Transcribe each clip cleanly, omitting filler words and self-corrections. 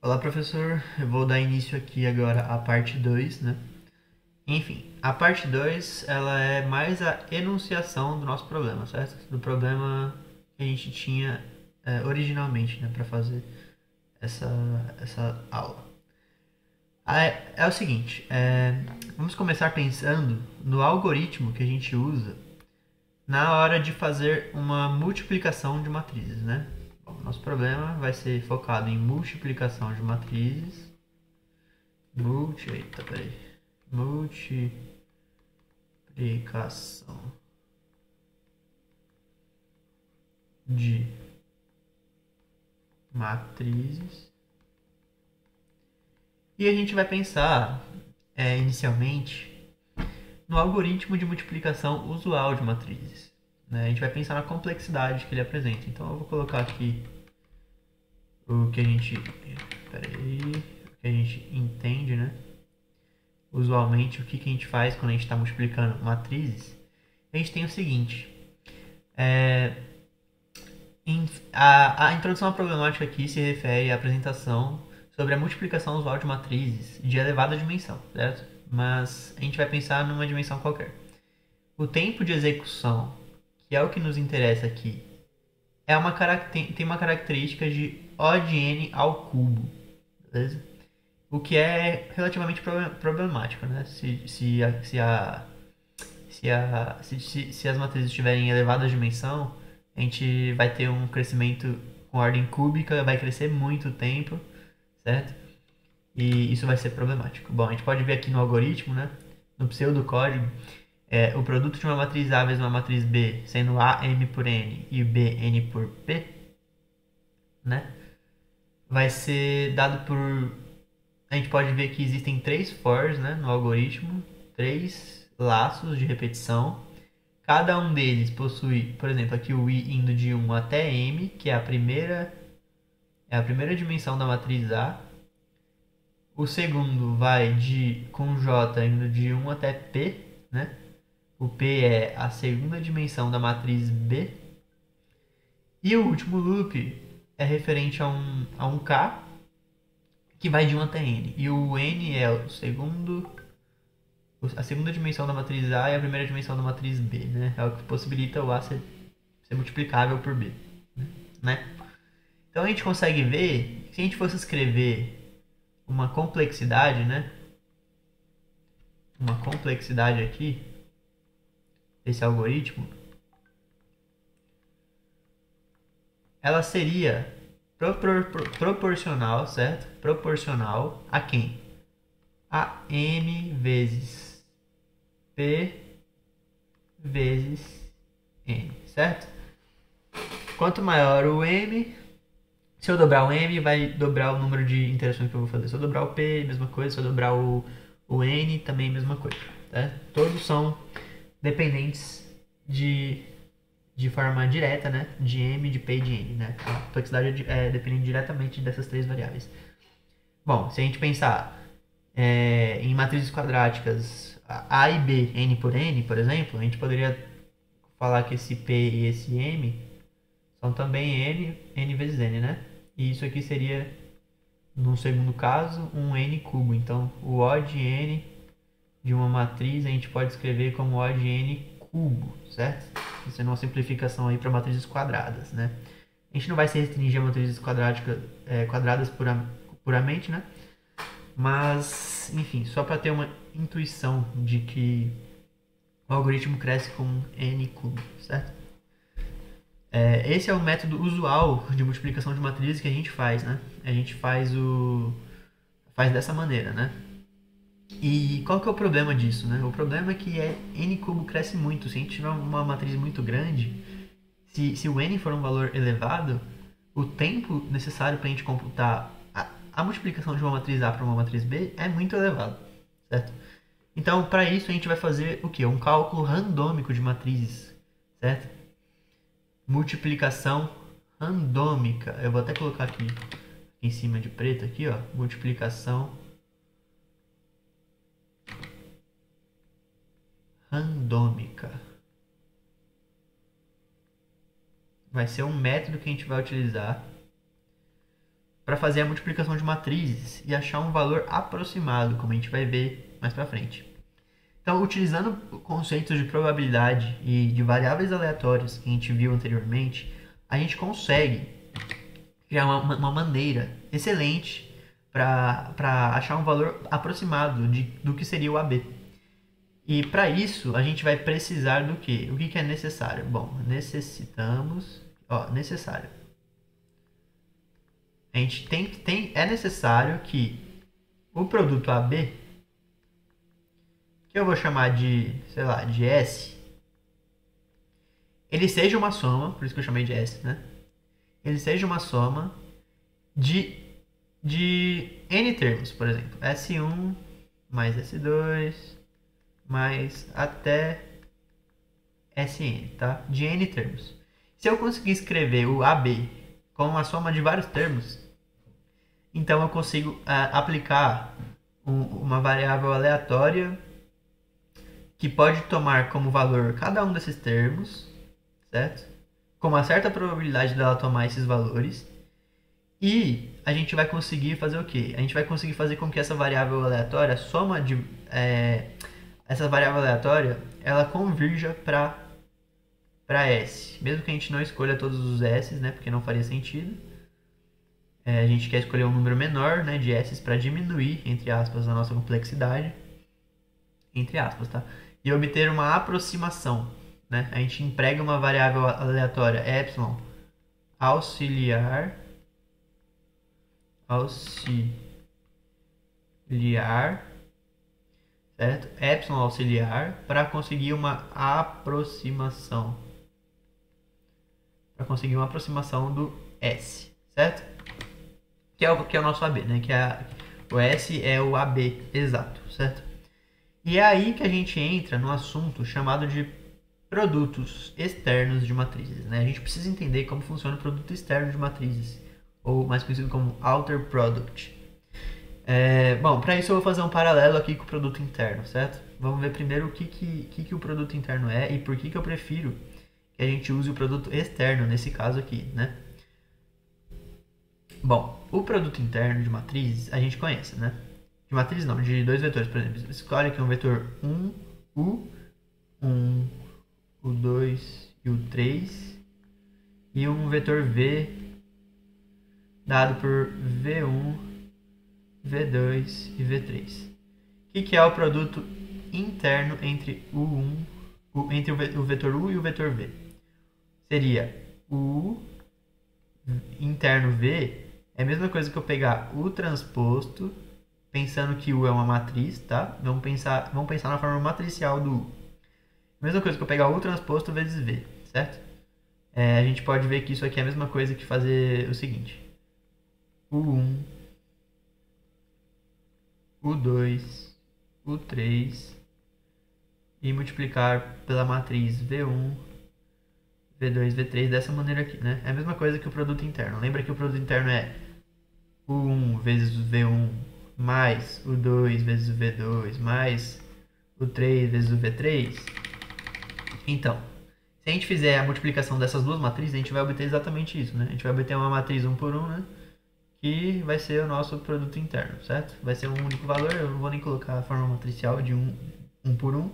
Olá, professor. Eu vou dar início aqui agora à parte 2, né? Enfim, a parte 2 ela é mais a enunciação do nosso problema, certo? Do problema que a gente tinha originalmente, né, para fazer essa, essa aula. É o seguinte, vamos começar pensando no algoritmo que a gente usa na hora de fazer uma multiplicação de matrizes, né? Bom, nosso problema vai ser focado em multiplicação de matrizes. Multiplicação de matrizes. E a gente vai pensar inicialmente no algoritmo de multiplicação usual de matrizes, né? A gente vai pensar na complexidade que ele apresenta. Então eu vou colocar aqui o que a gente, o que a gente entende, né? Usualmente, o que a gente faz quando a gente está multiplicando matrizes. A gente tem o seguinte: a introdução à problemática aqui se refere à apresentação sobre a multiplicação usual de matrizes de elevada dimensão, certo? Mas a gente vai pensar numa dimensão qualquer. O tempo de execução, que é o que nos interessa aqui, tem uma característica de O de n ao cubo, beleza? O que é relativamente problemático, né? Se as matrizes estiverem em elevada dimensão, a gente vai ter um crescimento com ordem cúbica, vai crescer muito tempo, certo? E isso vai ser problemático. Bom, a gente pode ver aqui no algoritmo, né? No pseudocódigo, o produto de uma matriz A vezes uma matriz B, sendo A m por n e B n por p, né? Vai ser dado por... A gente pode ver que existem 3 fors, né, no algoritmo, 3 laços de repetição. Cada um deles possui, por exemplo, aqui o i indo de 1 até m, que é a primeira dimensão da matriz A. O segundo vai com j indo de 1 até p, né? O p é a segunda dimensão da matriz B. E o último loop é referente a um k, que vai de 1 até n. E o n é a segunda dimensão da matriz A e a primeira dimensão da matriz B, né? É o que possibilita o A ser multiplicável por B, né? Então a gente consegue ver, se a gente fosse escrever uma complexidade, né? Uma complexidade aqui, desse algoritmo, ela seria proporcional, certo? Proporcional a quem? A m vezes p vezes n, certo? Quanto maior o m, se eu dobrar o m, vai dobrar o número de interações que eu vou fazer. Se eu dobrar o p, mesma coisa. Se eu dobrar o n, também mesma coisa. Tá? Todos são dependentes de forma direta, né? De m, de p e de n, né? A complexidade depende diretamente dessas 3 variáveis. Bom, se a gente pensar em matrizes quadráticas A e B, n por n, por exemplo, a gente poderia falar que esse p e esse m são também n vezes n, né? E isso aqui seria, no segundo caso, um n cubo. Então, o O de n de uma matriz a gente pode escrever como O de n cubo, certo? Isso é uma simplificação aí para matrizes quadradas, né? A gente não vai se restringir a matrizes quadradas puramente, né? Mas, enfim, só para ter uma intuição de que o algoritmo cresce com n cubo, certo? Esse é o método usual de multiplicação de matrizes que a gente faz, né? A gente faz dessa maneira, né? E qual que é o problema disso, né? O problema é que n cubo cresce muito. Se a gente tiver uma matriz muito grande, se o n for um valor elevado, o tempo necessário para a gente computar a multiplicação de uma matriz A para uma matriz B é muito elevado, certo? Então, para isso, a gente vai fazer o quê? Um cálculo randômico de matrizes, certo? Multiplicação randômica. Eu vou até colocar aqui em cima de preto aqui, ó, multiplicação randômica. Vai ser um método que a gente vai utilizar para fazer a multiplicação de matrizes e achar um valor aproximado, como a gente vai ver mais para frente. Então, utilizando conceitos de probabilidade e de variáveis aleatórias que a gente viu anteriormente, a gente consegue criar uma maneira excelente para achar um valor aproximado do que seria o AB. E para isso, a gente vai precisar do quê? O que é necessário? Bom, necessitamos... necessário. A gente é necessário que o produto AB, que eu vou chamar de, sei lá, de S, ele seja uma soma, por isso que eu chamei de S, né? Ele seja uma soma de N termos, por exemplo, S1 mais S2 mais até Sn, tá? De N termos. Se eu conseguir escrever o AB como uma soma de vários termos, então eu consigo aplicar uma variável aleatória que pode tomar como valor cada um desses termos, certo? Com uma certa probabilidade dela tomar esses valores. E a gente vai conseguir fazer o quê? A gente vai conseguir fazer com que essa variável aleatória, a soma de... essa variável aleatória, ela convirja para S. Mesmo que a gente não escolha todos os S, né? Porque não faria sentido. A gente quer escolher um número menor, né, de S para diminuir, entre aspas, a nossa complexidade. Entre aspas, tá? E obter uma aproximação, né? A gente emprega uma variável aleatória epsilon auxiliar, certo? Epsilon auxiliar para conseguir uma aproximação. Para conseguir uma aproximação do S, certo? Que é o nosso AB, né? O S é o AB exato, certo? E é aí que a gente entra no assunto chamado de produtos externos de matrizes, né? A gente precisa entender como funciona o produto externo de matrizes, ou mais conhecido como outer product. Bom, para isso eu vou fazer um paralelo aqui com o produto interno, certo? Vamos ver primeiro o que o produto interno é e por que eu prefiro que a gente use o produto externo nesse caso aqui, né? Bom, o produto interno de matrizes a gente conhece, né? De matrizes não, de dois vetores, por exemplo. Escolhe aqui um vetor 1, U1, U2 e U3 e um vetor V dado por V1, V2 e V3. O que é o produto interno entre entre o vetor U e o vetor V? Seria o interno V é a mesma coisa que eu pegar o transposto, pensando que U é uma matriz, tá? Vamos pensar na forma matricial do U. Mesma coisa que eu pegar o transposto vezes V, certo? A gente pode ver que isso aqui é a mesma coisa que fazer o seguinte. U1, U2, U3 e multiplicar pela matriz V1, V2, V3 dessa maneira aqui, né? É a mesma coisa que o produto interno. Lembra que o produto interno é U1 vezes o V1 mais o 2 vezes o V2 mais o 3 vezes o V3. Então, se a gente fizer a multiplicação dessas duas matrizes, a gente vai obter exatamente isso, né? A gente vai obter uma matriz 1 por 1, né? Que vai ser o nosso produto interno, certo? Vai ser um único valor, eu não vou nem colocar a forma matricial de 1 por 1,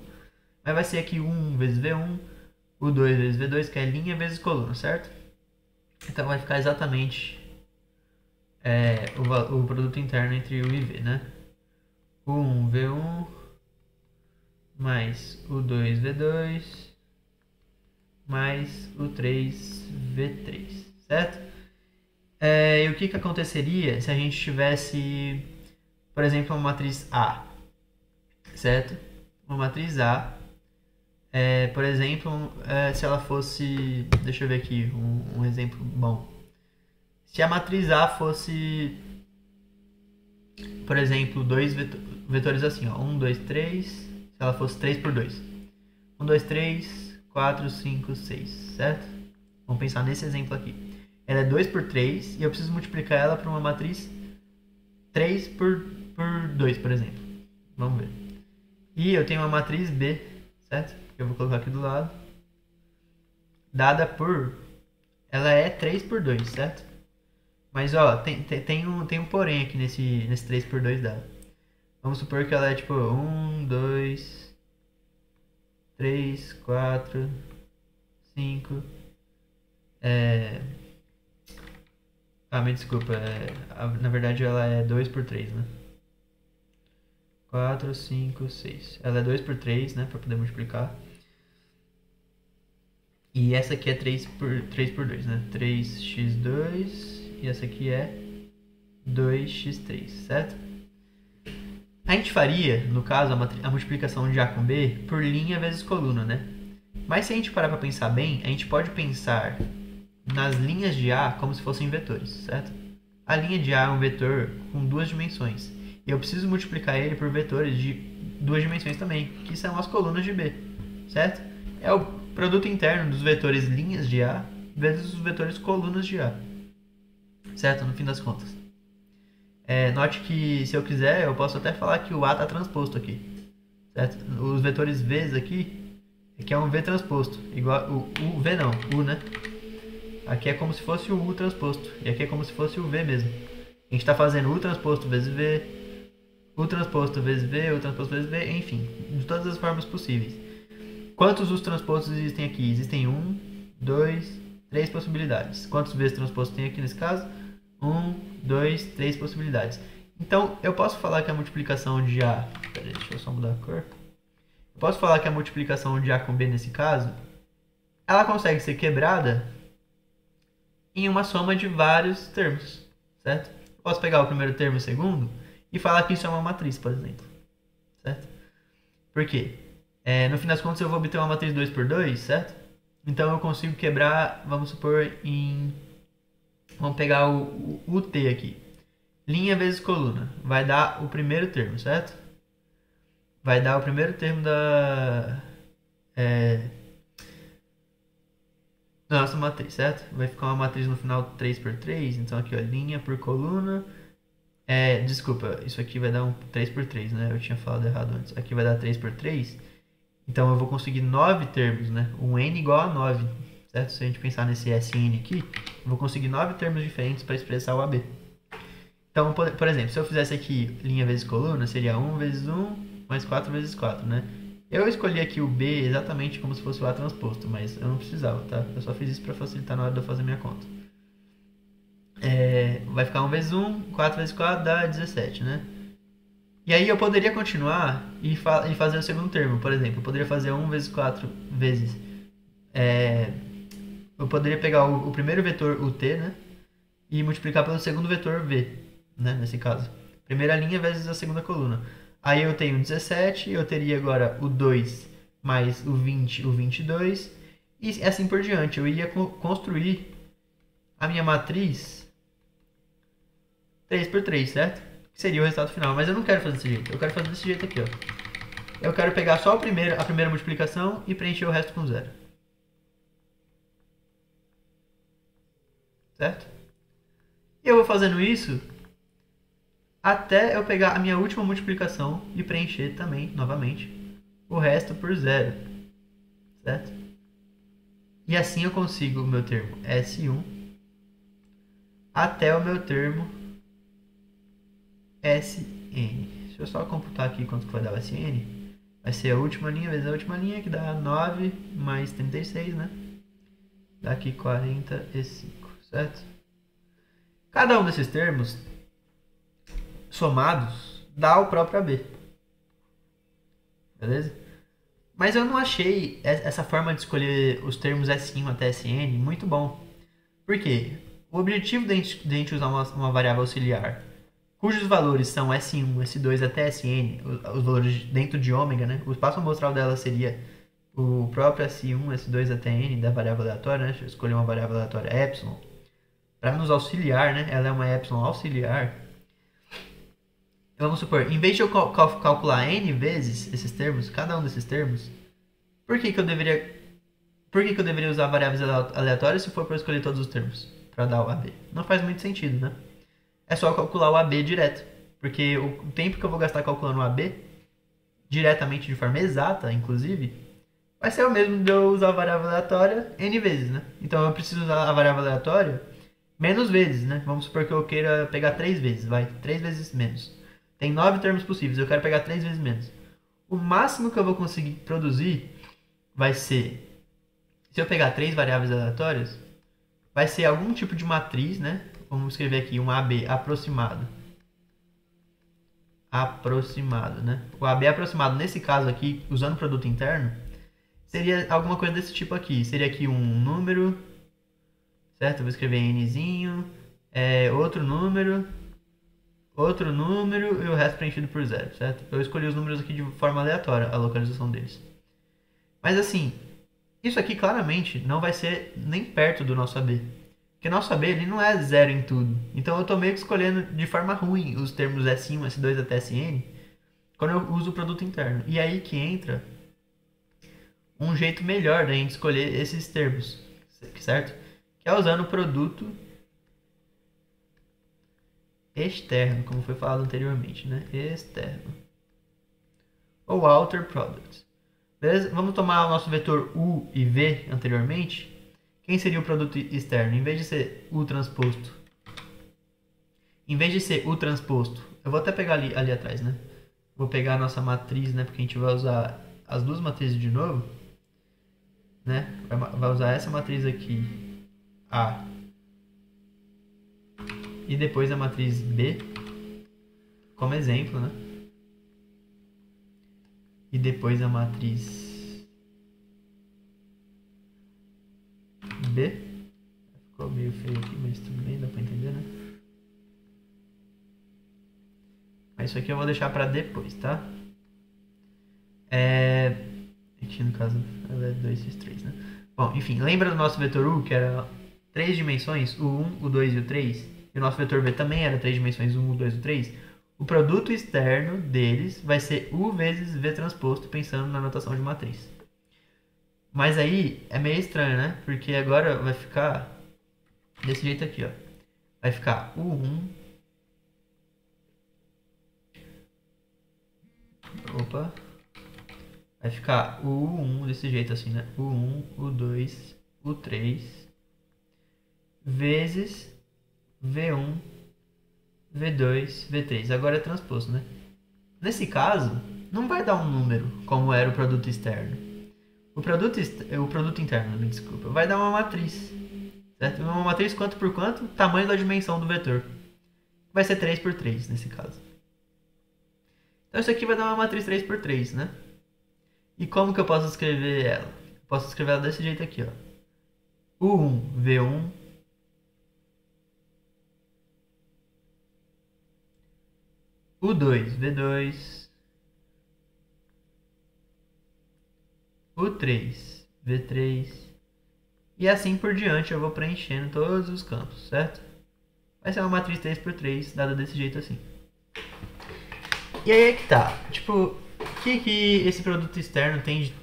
mas vai ser aqui 1 vezes V1, o 2 vezes V2, que é linha vezes coluna, certo? Então vai ficar exatamente o produto interno entre U e V, né? O 1 V1 mais o 2 V2 mais o 3 V3, certo? E o que aconteceria se a gente tivesse, por exemplo, uma matriz A, certo? Uma matriz A, por exemplo, se ela fosse, deixa eu ver aqui um exemplo bom. Se a matriz A fosse, por exemplo, dois vetores assim, ó, 1, 2, 3, se ela fosse 3 por 2. 1, 2, 3, 4, 5, 6, certo? Vamos pensar nesse exemplo aqui. Ela é 2 por 3 e eu preciso multiplicar ela por uma matriz 3 por 2, por exemplo. Vamos ver. E eu tenho uma matriz B, certo? Eu vou colocar aqui do lado. Dada por... Ela é 3 por 2, certo? Mas ó, tem um porém aqui nesse 3 por 2 dela. Vamos supor que ela é tipo 1, 2, 3, 4, 5. É... Ah, me desculpa. Na verdade ela é 2 por 3, né? 4, 5, 6. Ela é 2 por 3, né? Pra poder multiplicar. E essa aqui é 3 por 2, né? 3x2. E essa aqui é 2x3, certo? A gente faria, no caso, a multiplicação de A com B por linha vezes coluna, né? Mas se a gente parar para pensar bem, a gente pode pensar nas linhas de A como se fossem vetores, certo? A linha de A é um vetor com duas dimensões. E eu preciso multiplicar ele por vetores de duas dimensões também, que são as colunas de B, certo? É o produto interno dos vetores linhas de A vezes os vetores colunas de A, certo? No fim das contas. Note que, se eu quiser, eu posso até falar que o A está transposto aqui, certo? Os vetores V's aqui é um V transposto, igual o V não, U, né? Aqui é como se fosse o U transposto, e aqui é como se fosse o V mesmo. A gente está fazendo U transposto vezes V, U transposto vezes V, U transposto vezes V, enfim, de todas as formas possíveis. Quantos U's transpostos existem aqui? Existem 1, 2, 3 possibilidades. Quantos V's transpostos tem aqui nesse caso? 1, 2, 3 possibilidades. Então, eu posso falar que a multiplicação de A... Peraí, deixa eu só mudar a cor. Eu posso falar que a multiplicação de A com B nesse caso, ela consegue ser quebrada em uma soma de vários termos, certo? Eu posso pegar o primeiro termo e o segundo e falar que isso é uma matriz, por exemplo, certo? Por quê? No fim das contas, eu vou obter uma matriz 2 por 2, certo? Então, eu consigo quebrar, vamos supor, em... Vamos pegar o T aqui. Linha vezes coluna. Vai dar o primeiro termo, certo? Vai dar o primeiro termo da nossa matriz, certo? Vai ficar uma matriz no final 3 por 3. Então aqui, ó, linha por coluna. Desculpa, isso aqui vai dar um 3 por 3, né? Eu tinha falado errado antes. Aqui vai dar 3 por 3. Então eu vou conseguir 9 termos, né? Um N igual a 9, certo? Se a gente pensar nesse SN aqui, eu vou conseguir 9 termos diferentes para expressar o AB. Então, por exemplo, se eu fizesse aqui linha vezes coluna, seria 1 vezes 1 mais 4 vezes 4, né? Eu escolhi aqui o B exatamente como se fosse o A transposto, mas eu não precisava, tá? Eu só fiz isso para facilitar na hora de eu fazer minha conta. Vai ficar 1 vezes 1, 4 vezes 4 dá 17, né? E aí eu poderia continuar e fazer o segundo termo, por exemplo. Eu poderia fazer 1 vezes 4 vezes... eu poderia pegar o primeiro vetor, o T, né? E multiplicar pelo segundo vetor V, né? Nesse caso. Primeira linha vezes a segunda coluna. Aí eu tenho 17, eu teria agora o 2 mais o 20, o 22. E assim por diante. Eu ia construir a minha matriz 3 por 3, certo? Que seria o resultado final. Mas eu não quero fazer desse jeito. Eu quero fazer desse jeito aqui, ó. Eu quero pegar só a primeira multiplicação e preencher o resto com zero. Certo? E eu vou fazendo isso até eu pegar a minha última multiplicação e preencher também, novamente, o resto por zero. Certo? E assim eu consigo o meu termo S1 até o meu termo SN. Deixa eu só computar aqui quanto que vai dar o SN. Vai ser a última linha vezes a última linha, que dá 9 mais 36, né? Dá aqui 45, certo? Cada um desses termos somados dá o próprio AB. Beleza? Mas eu não achei essa forma de escolher os termos S1 até SN muito bom. Por quê? O objetivo de a gente usar uma variável auxiliar cujos valores são S1, S2 até Sn, os valores dentro de ômega, né? O espaço amostral dela seria o próprio S1, S2 até N da variável aleatória, né? Deixa eu escolher uma variável aleatória epsilon para nos auxiliar, né? Ela é uma epsilon auxiliar. Vamos supor, em vez de eu calcular N vezes esses termos, cada um desses termos, por que eu deveria usar variáveis aleatórias se for para escolher todos os termos para dar o AB? Não faz muito sentido, né? É só calcular o AB direto, porque o tempo que eu vou gastar calculando o AB, diretamente de forma exata, inclusive, vai ser o mesmo de eu usar a variável aleatória N vezes, né? Então eu preciso usar a variável aleatória menos vezes, né? Vamos supor que eu queira pegar 3 vezes, vai, 3 vezes menos. Tem 9 termos possíveis, eu quero pegar 3 vezes menos. O máximo que eu vou conseguir produzir vai ser, se eu pegar 3 variáveis aleatórias, vai ser algum tipo de matriz, né? Vamos escrever aqui um AB aproximado. Aproximado, né? O AB aproximado, nesse caso aqui, usando produto interno, seria alguma coisa desse tipo aqui. Seria aqui um número, certo? Eu vou escrever nzinho, outro número e o resto preenchido por zero, certo? Eu escolhi os números aqui de forma aleatória, a localização deles. Mas assim, isso aqui claramente não vai ser nem perto do nosso AB. Porque nosso AB ele não é zero em tudo. Então eu estou meio que escolhendo de forma ruim os termos S1, S2 até Sn quando eu uso o produto interno. E aí que entra um jeito melhor da gente escolher esses termos, certo? Que é usando o produto externo, como foi falado anteriormente, né? Externo. Ou outer product. Beleza? Vamos tomar o nosso vetor U e V anteriormente. Quem seria o produto externo? Em vez de ser U transposto, eu vou até pegar ali atrás, né? Vou pegar a nossa matriz, né? Porque a gente vai usar as duas matrizes de novo, né? Vai usar essa matriz aqui, A, e depois a matriz B, como exemplo, né? E depois a matriz B. Ficou meio feio aqui, mas tudo bem, dá pra entender, né? Mas isso aqui eu vou deixar pra depois, tá? Aqui no caso ela é 2x3, né? Bom, enfim, lembra do nosso vetor U, que era 3 dimensões, o 1, o 2 e o 3? E o nosso vetor V também era 3 dimensões, 1, o 2 e o 3? O produto externo deles vai ser U vezes V transposto, pensando na notação de matriz. Mas aí é meio estranho, né? Porque agora vai ficar desse jeito aqui, ó. Vai ficar U1. Opa. Vai ficar o U1 desse jeito assim, né? U1, U2, U3 vezes V1, V2, V3. Agora é transposto, né? Nesse caso, não vai dar um número como era o produto externo. O produto interno, me desculpa, vai dar uma matriz. Certo? Uma matriz quanto por quanto? Tamanho da dimensão do vetor. Vai ser 3 por 3 nesse caso. Então isso aqui vai dar uma matriz 3 por 3, né? E como que eu posso escrever ela? Eu posso escrever ela desse jeito aqui, ó. U1, V1. U2, V2. U3, V3. E assim por diante eu vou preenchendo todos os campos, certo? Vai ser uma matriz 3 por 3 dada desse jeito assim. E aí é que tá. Tipo, o que esse produto externo tem de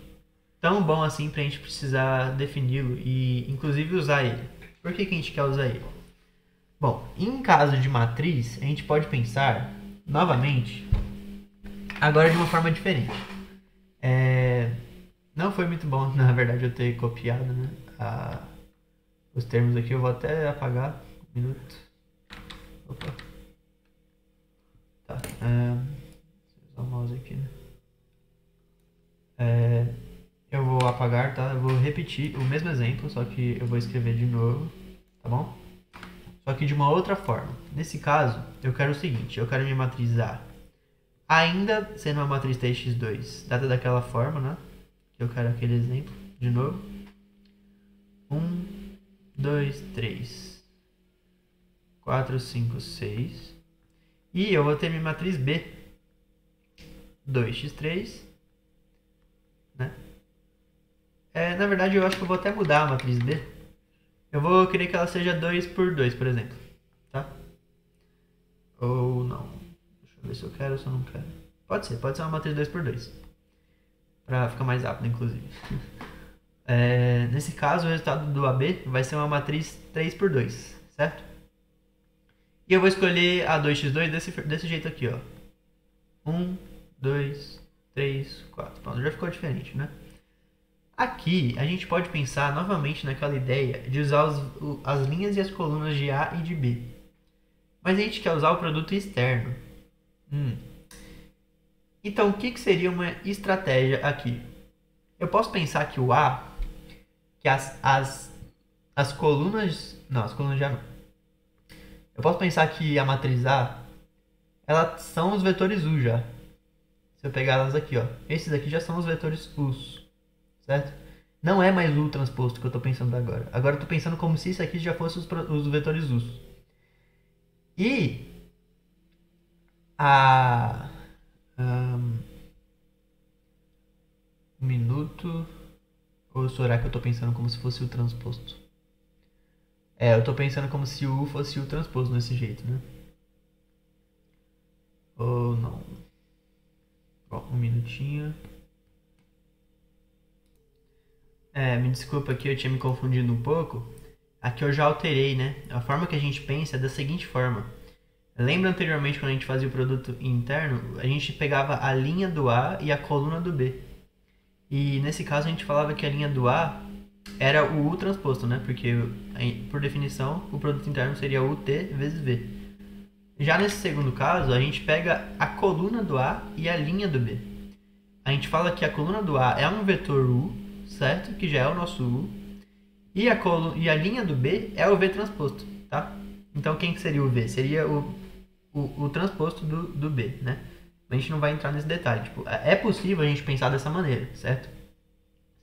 tão bom assim pra gente precisar defini-lo e inclusive usar ele? Por que a gente quer usar ele? Bom, em caso de matriz, a gente pode pensar novamente, agora de uma forma diferente. Não foi muito bom, na verdade, eu ter copiado, né, os termos aqui. Eu vou até apagar um minuto. Opa. Tá. Vou usar o mouse aqui, né? Eu vou apagar, tá? Eu vou repetir o mesmo exemplo, só que eu vou escrever de novo, tá bom? Só que de uma outra forma. Nesse caso, eu quero o seguinte, eu quero minha matriz A ainda sendo uma matriz 3x2, dada daquela forma, né? Eu quero aquele exemplo, de novo. 1, 2, 3, 4, 5, 6. E eu vou ter minha matriz B, 2x3, né? Na verdade, eu acho que eu vou até mudar a matriz B. Eu vou querer que ela seja 2 por 2, por exemplo, tá? Ou não. Deixa eu ver se eu quero ou se eu não quero. Pode ser uma matriz 2 por 2. Pra ficar mais rápido, inclusive. Nesse caso, o resultado do AB vai ser uma matriz 3 por 2, certo? E eu vou escolher a 2x2 desse jeito aqui, ó. 1, 2, 3, 4. Pronto, já ficou diferente, né? Aqui a gente pode pensar novamente naquela ideia de usar as linhas e as colunas de A e de B. Mas a gente quer usar o produto externo. Então o que seria uma estratégia aqui? Eu posso pensar que o A, que as colunas... Não, as colunas de A não. Eu posso pensar que a matriz A, elas são os vetores U já. Se eu pegar elas aqui, ó. Esses aqui já são os vetores U's, certo? Não é mais U transposto que eu estou pensando agora. Agora eu estou pensando como se isso aqui já fosse os vetores U's. E um minuto... Ou será que eu estou pensando como se fosse o transposto? Eu estou pensando como se o U fosse o transposto desse jeito, né? Ou não? Bom, um minutinho. Me desculpa aqui, eu tinha me confundido um pouco. Aqui eu já alterei, né? A forma que a gente pensa é da seguinte forma. Lembra anteriormente quando a gente fazia o produto interno? A gente pegava a linha do A e a coluna do B. E nesse caso a gente falava que a linha do A era o U transposto, né? Porque, por definição, o produto interno seria UT vezes V. Já nesse segundo caso, a gente pega a coluna do A e a linha do B. A gente fala que a coluna do A é um vetor U, certo? Que já é o nosso U. E a linha do B é o V transposto, tá? Então quem que seria o V? Seria o transposto do B, né? A gente não vai entrar nesse detalhe. Tipo, é possível a gente pensar dessa maneira, certo?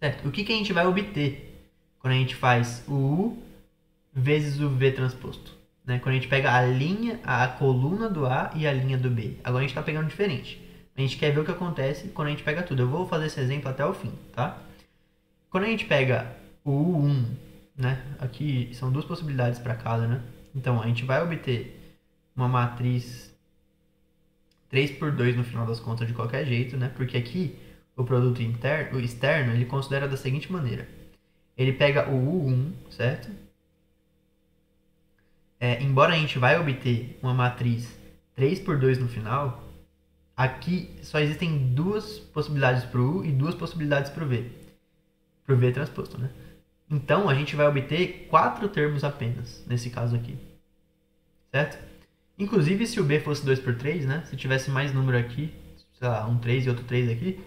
Certo. O que a gente vai obter quando a gente faz o U vezes o V transposto? Né? Quando a gente pega a coluna do A e a linha do B. Agora a gente está pegando diferente. A gente quer ver o que acontece quando a gente pega tudo. Eu vou fazer esse exemplo até o fim, tá? Quando a gente pega o U1, né? Aqui são duas possibilidades para cada, né? Então a gente vai obter uma matriz 3×2 no final das contas de qualquer jeito, né? Porque aqui o produto interno, o externo, ele considera da seguinte maneira. Ele pega o U1, certo? Embora a gente vai obter uma matriz 3×2 no final, aqui só existem duas possibilidades para o U e duas possibilidades para o V. Para o V transposto, né? Então a gente vai obter 4 termos apenas, nesse caso aqui. Certo? Inclusive, se o B fosse 2×3, né? Se tivesse mais número aqui, sei lá, um 3 e outro 3 aqui,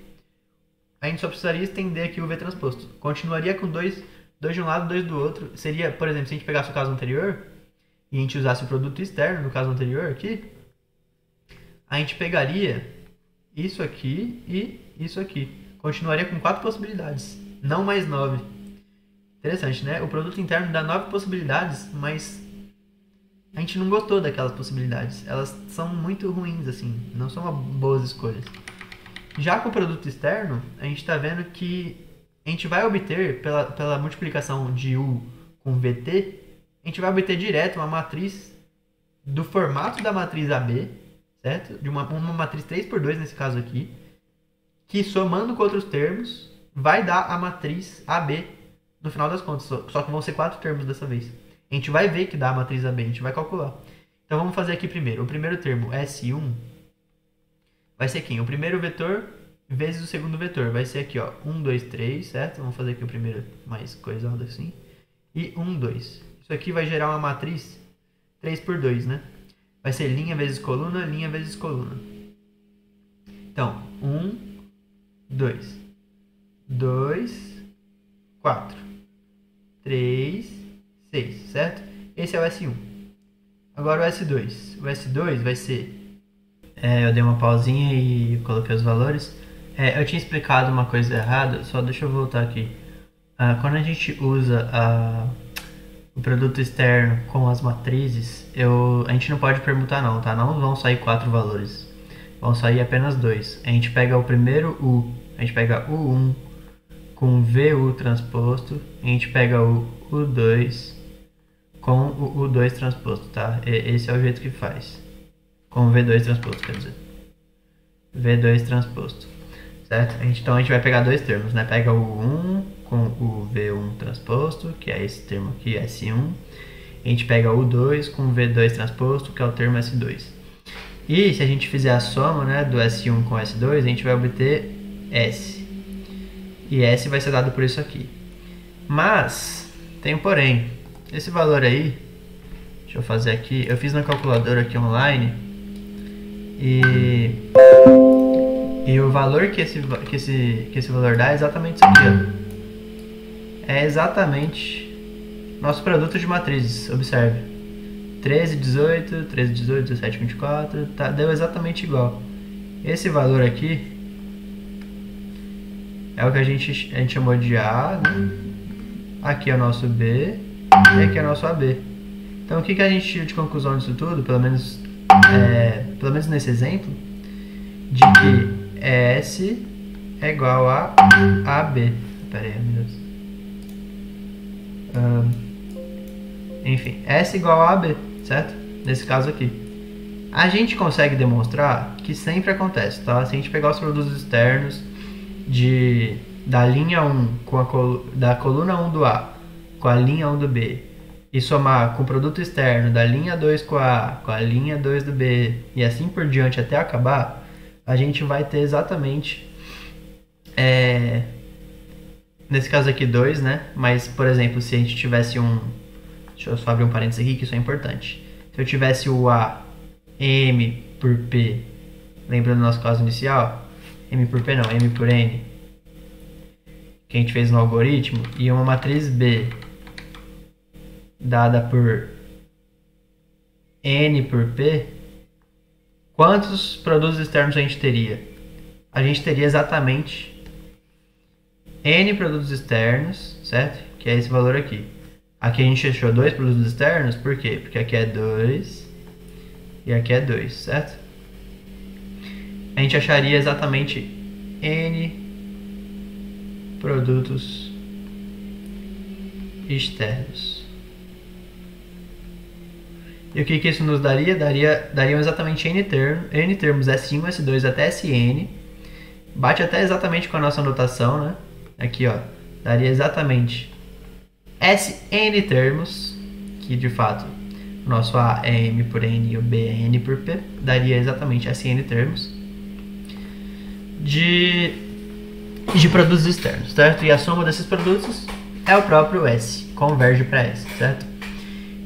a gente só precisaria estender aqui o V transposto. Continuaria com 2 de um lado, 2 do outro. Seria, por exemplo, se a gente pegasse o caso anterior e a gente usasse o produto externo, no caso anterior aqui, a gente pegaria isso aqui e isso aqui. Continuaria com 4 possibilidades, não mais 9. Interessante, né? O produto interno dá 9 possibilidades, mas a gente não gostou daquelas possibilidades. Elas são muito ruins, assim. Não são boas escolhas. Já com o produto externo, a gente está vendo que a gente vai obter, pela multiplicação de U com VT, a gente vai obter direto uma matriz do formato da matriz AB, certo? De uma matriz 3×2 nesse caso aqui, que somando com outros termos, vai dar a matriz AB no final das contas. Só que vão ser 4 termos dessa vez. A gente vai ver que dá a matriz AB, a gente vai calcular. Então vamos fazer aqui primeiro. O primeiro termo, S1, vai ser quem? O primeiro vetor vezes o segundo vetor. Vai ser aqui, ó, 1, 2, 3, certo? Vamos fazer aqui o primeiro mais coisado assim. E 1, 2. Isso aqui vai gerar uma matriz 3×2, né? Vai ser linha vezes coluna, linha vezes coluna. Então, 1, 2, 2, 4, 3, 6, certo? Esse é o S1. Agora o S2. O S2 vai ser... eu dei uma pausinha e coloquei os valores. Eu tinha explicado uma coisa errada, só deixa eu voltar aqui. Quando a gente usa o produto externo com as matrizes, a gente não pode permutar não, tá? Não vão sair 4 valores. Vão sair apenas 2. A gente pega o primeiro U, a gente pega U1 com VU transposto, a gente pega o U2 com o U2 transposto, tá? Esse é o jeito que faz. Com o V2 transposto, quer dizer. V2 transposto, certo? Então a gente vai pegar dois termos, né? Pega o 1 com o V1 transposto, que é esse termo aqui, S1. A gente pega o 2 com o V2 transposto, que é o termo S2. E se a gente fizer a soma, né, do S1 com o S2, a gente vai obter S. e S vai ser dado por isso aqui. Mas, tem um porém. Esse valor aí, deixa eu fazer aqui, eu fiz na calculadora aqui online, e o valor que esse valor dá é exatamente isso aqui, ó. É exatamente nosso produto de matrizes, observe. 13, 18, 13, 18, 17, 24, tá, deu exatamente igual. Esse valor aqui é o que a gente chamou de A, né? Aqui é o nosso B e aqui é o nosso AB. Então o que a gente tira de conclusão disso tudo, pelo menos nesse exemplo, de que S é igual a AB. Pera aí, meu Deus. Enfim, S igual a AB, certo? Nesse caso aqui. A gente consegue demonstrar que sempre acontece, tá? Se a gente pegar os produtos externos da linha 1 da coluna 1 do A com a linha 1 do B e somar com o produto externo da linha 2 com a linha 2 do B e assim por diante até acabar, a gente vai ter exatamente nesse caso aqui 2, né? Mas, por exemplo, se a gente tivesse deixa eu só abrir um parênteses aqui que isso é importante. Se eu tivesse o A M por P, lembrando do nosso caso inicial, M por P não, M por N, que a gente fez no algoritmo, e uma matriz B dada por N por P, quantos produtos externos a gente teria? A gente teria exatamente N produtos externos, certo? Que é esse valor aqui. Aqui a gente achou 2 produtos externos, por quê? Porque aqui é 2 e aqui é 2, certo? A gente acharia exatamente N produtos externos. E o que isso nos daria? Dariam exatamente N termos S1, S2 até Sn. Bate até exatamente com a nossa notação, né? Aqui, ó, daria exatamente Sn termos, que de fato o nosso A é M por N e o B é N por P, daria exatamente Sn termos de produtos externos, certo? E a soma desses produtos é o próprio S, converge para S, certo?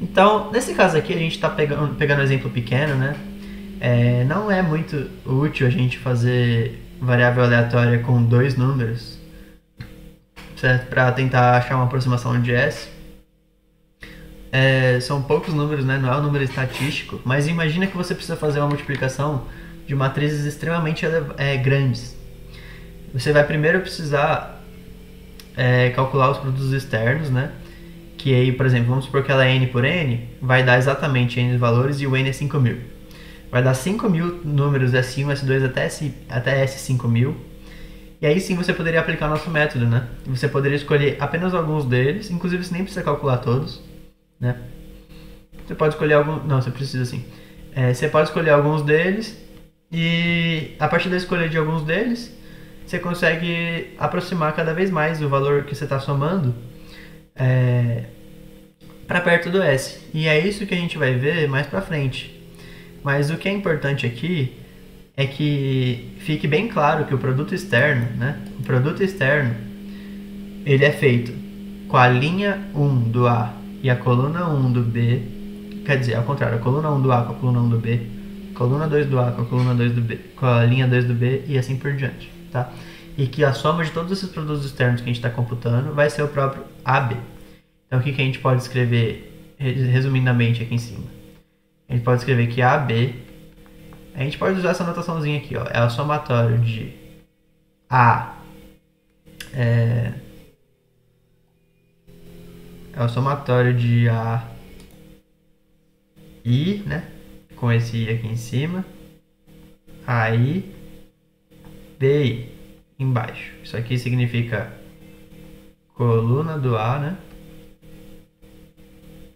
Então, nesse caso aqui, a gente está pegando um exemplo pequeno, né? Não é muito útil a gente fazer variável aleatória com 2 números, certo? Para tentar achar uma aproximação de S. São poucos números, né? Não é um número estatístico, mas imagina que você precisa fazer uma multiplicação de matrizes extremamente grandes. Você vai primeiro precisar calcular os produtos externos, né? Que aí, por exemplo, vamos supor que ela é N por N, vai dar exatamente N valores e o N é 5.000. Vai dar 5.000 números S1, S2 até S5.000. E aí sim você poderia aplicar o nosso método, né? Você poderia escolher apenas alguns deles, inclusive você nem precisa calcular todos, né? Você pode escolher alguns... Não, você precisa sim. Você pode escolher alguns deles e a partir da escolha de alguns deles, você consegue aproximar cada vez mais o valor que você está somando para perto do S. E é isso que a gente vai ver mais para frente. Mas o que é importante aqui é que fique bem claro que o produto externo, né? O produto externo, ele é feito com a linha 1 do A e a coluna 1 do B, quer dizer, ao contrário, a coluna 1 do A com a coluna 1 do B, coluna 2 do A com a coluna 2 do B, com a linha 2 do B e assim por diante, tá? E que a soma de todos esses produtos externos que a gente está computando vai ser o próprio AB. Então o que a gente pode escrever resumidamente aqui em cima? A gente pode escrever que AB, a gente pode usar essa notaçãozinha aqui, ó, é o somatório de A, é o somatório de A I, né, com esse I aqui em cima, AI, BI embaixo. Isso aqui significa coluna do A, né,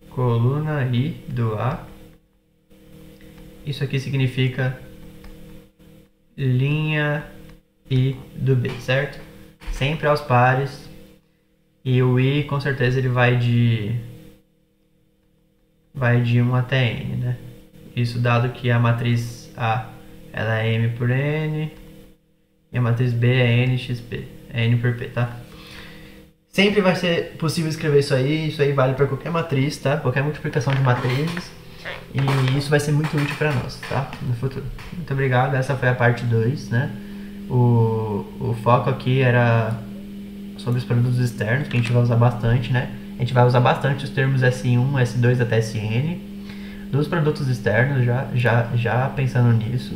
coluna I do A. Isso aqui significa linha I do B, certo? Sempre aos pares. E o I, com certeza, ele vai de 1 até N, né? Isso dado que a matriz A ela é M por N e a matriz B é NXP, é N por P, tá? Sempre vai ser possível escrever isso aí vale para qualquer matriz, tá? Qualquer multiplicação de matrizes. E isso vai ser muito útil para nós, tá? No futuro. Muito obrigado, essa foi a parte 2, né? O foco aqui era sobre os produtos externos, que a gente vai usar bastante, né? A gente vai usar bastante os termos S1, S2 até Sn dos produtos externos, já pensando nisso.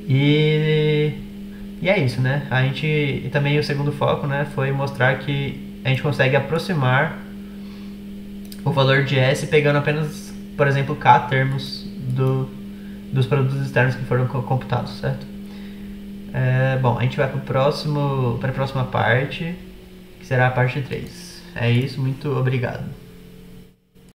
E é isso, né? E também o segundo foco, né, foi mostrar que a gente consegue aproximar o valor de S pegando apenas, por exemplo, K termos dos produtos externos que foram computados, certo? Bom, a gente vai para a próxima parte, que será a parte 3. É isso, muito obrigado.